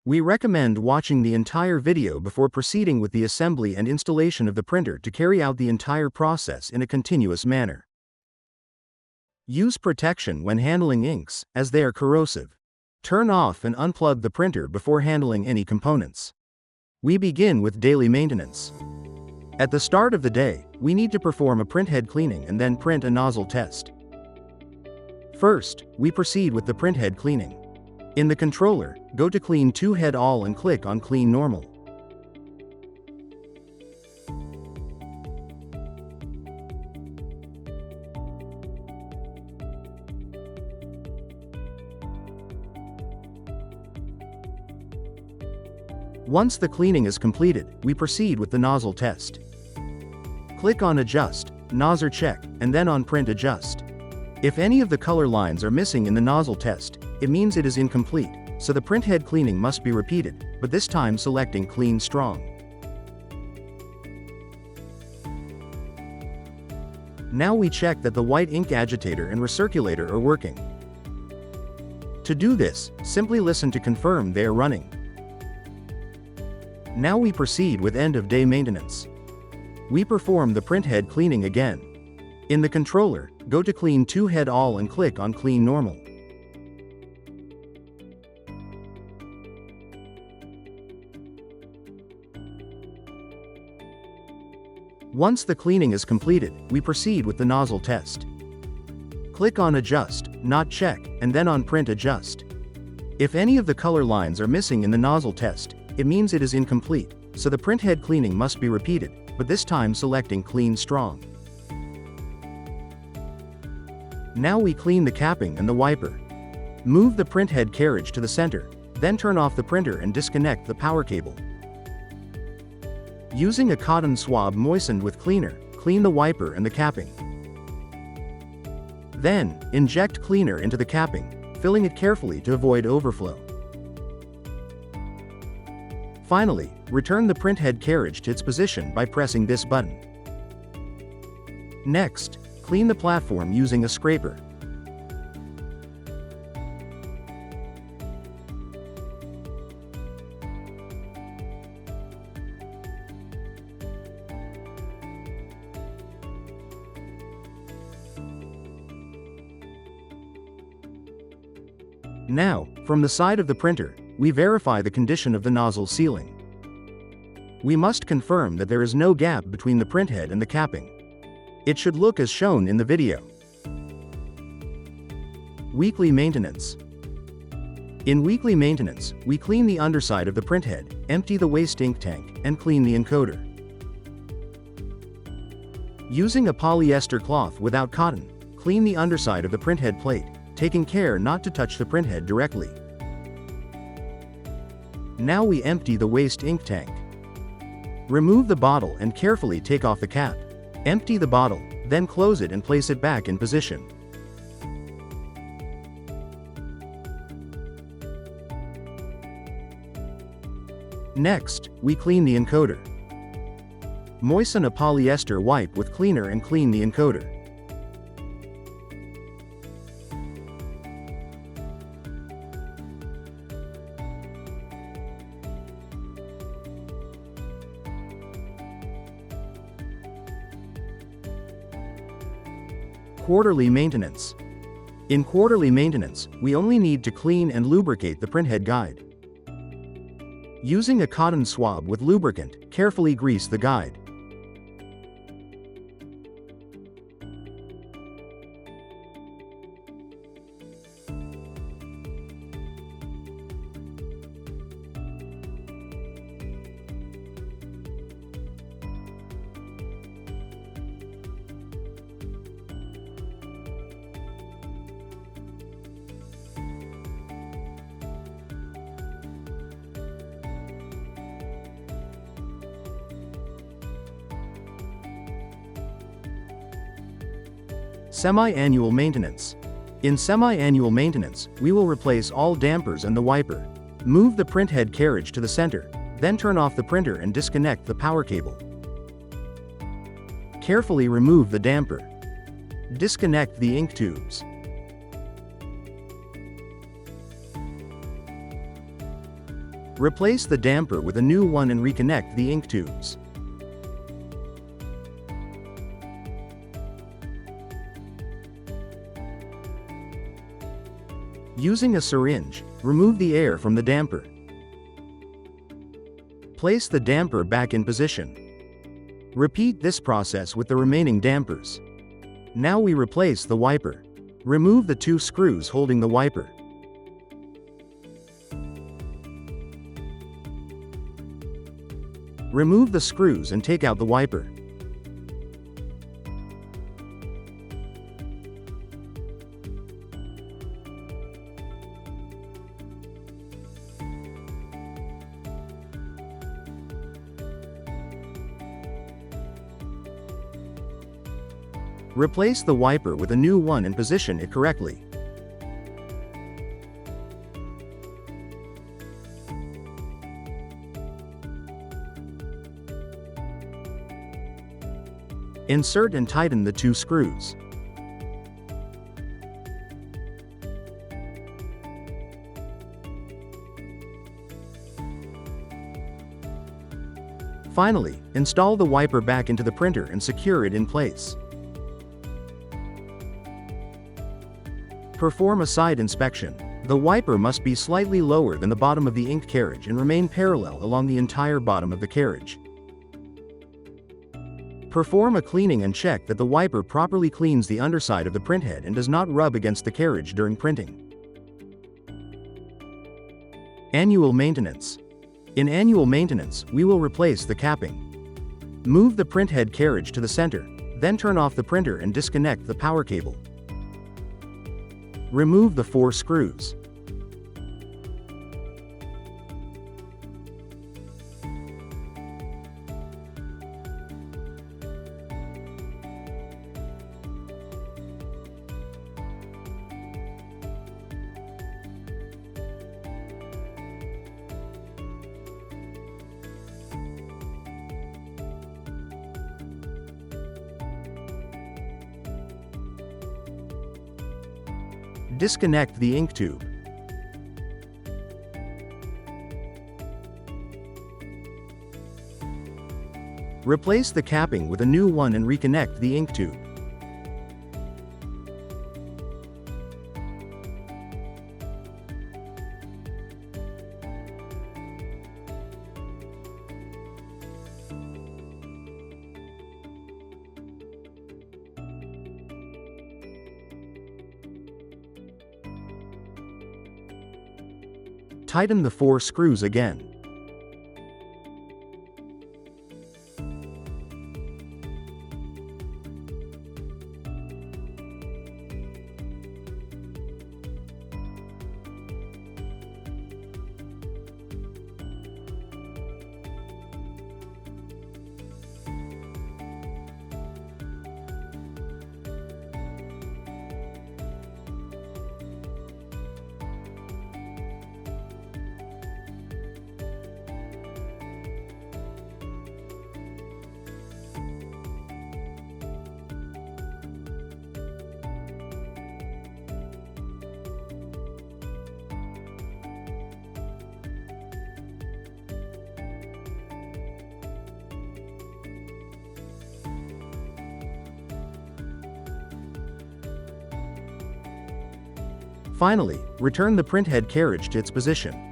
We recommend watching the entire video before proceeding with the assembly and installation of the printer to carry out the entire process in a continuous manner. Use protection when handling inks, as they are corrosive. Turn off and unplug the printer before handling any components. We begin with daily maintenance. At the start of the day, we need to perform a printhead cleaning and then print a nozzle test. First, we proceed with the printhead cleaning. In the controller, go to Clean to Head All and click on Clean Normal. Once the cleaning is completed, we proceed with the nozzle test. Click on Adjust, Nozzle Check, and then on Print Adjust. If any of the color lines are missing in the nozzle test, it means it is incomplete, so the printhead cleaning must be repeated, but this time selecting Clean Strong. Now we check that the white ink agitator and recirculator are working. To do this, simply listen to confirm they are running. Now we proceed with end-of-day maintenance. We perform the printhead cleaning again. In the controller, go to Clean to Head All and click on Clean Normal. Once the cleaning is completed, we proceed with the nozzle test. Click on Adjust, Not Check, and then on Print Adjust. If any of the color lines are missing in the nozzle test, it means it is incomplete, so the printhead cleaning must be repeated, but this time selecting Clean Strong. Now we clean the capping and the wiper. Move the printhead carriage to the center, then turn off the printer and disconnect the power cable. Using a cotton swab moistened with cleaner, clean the wiper and the capping. Then, inject cleaner into the capping, filling it carefully to avoid overflow. Finally, return the printhead carriage to its position by pressing this button. Next, clean the platform using a scraper. Now, from the side of the printer, we verify the condition of the nozzle sealing. We must confirm that there is no gap between the printhead and the capping. It should look as shown in the video. Weekly maintenance. In weekly maintenance, we clean the underside of the printhead, empty the waste ink tank, and clean the encoder. Using a polyester cloth without cotton, clean the underside of the printhead plate, taking care not to touch the printhead directly. Now we empty the waste ink tank. Remove the bottle and carefully take off the cap. Empty the bottle, then close it and place it back in position. Next, we clean the encoder. Moisten a polyester wipe with cleaner and clean the encoder. Quarterly maintenance. In quarterly maintenance, we only need to clean and lubricate the printhead guide. Using a cotton swab with lubricant, carefully grease the guide. Semi-annual maintenance. In semi-annual maintenance, we will replace all dampers and the wiper. Move the printhead carriage to the center, then turn off the printer and disconnect the power cable. Carefully remove the damper. Disconnect the ink tubes. Replace the damper with a new one and reconnect the ink tubes. Using a syringe, remove the air from the damper. Place the damper back in position. Repeat this process with the remaining dampers. Now we replace the wiper. Remove the 2 screws holding the wiper. Remove the screws and take out the wiper. Replace the wiper with a new one and position it correctly. Insert and tighten the 2 screws. Finally, install the wiper back into the printer and secure it in place. Perform a side inspection. The wiper must be slightly lower than the bottom of the ink carriage and remain parallel along the entire bottom of the carriage. Perform a cleaning and check that the wiper properly cleans the underside of the printhead and does not rub against the carriage during printing. Annual maintenance. In annual maintenance, we will replace the capping. Move the printhead carriage to the center, then turn off the printer and disconnect the power cable. Remove the 4 screws. Disconnect the ink tube. Replace the capping with a new one and reconnect the ink tube. Tighten the 4 screws again. Finally, return the printhead carriage to its position.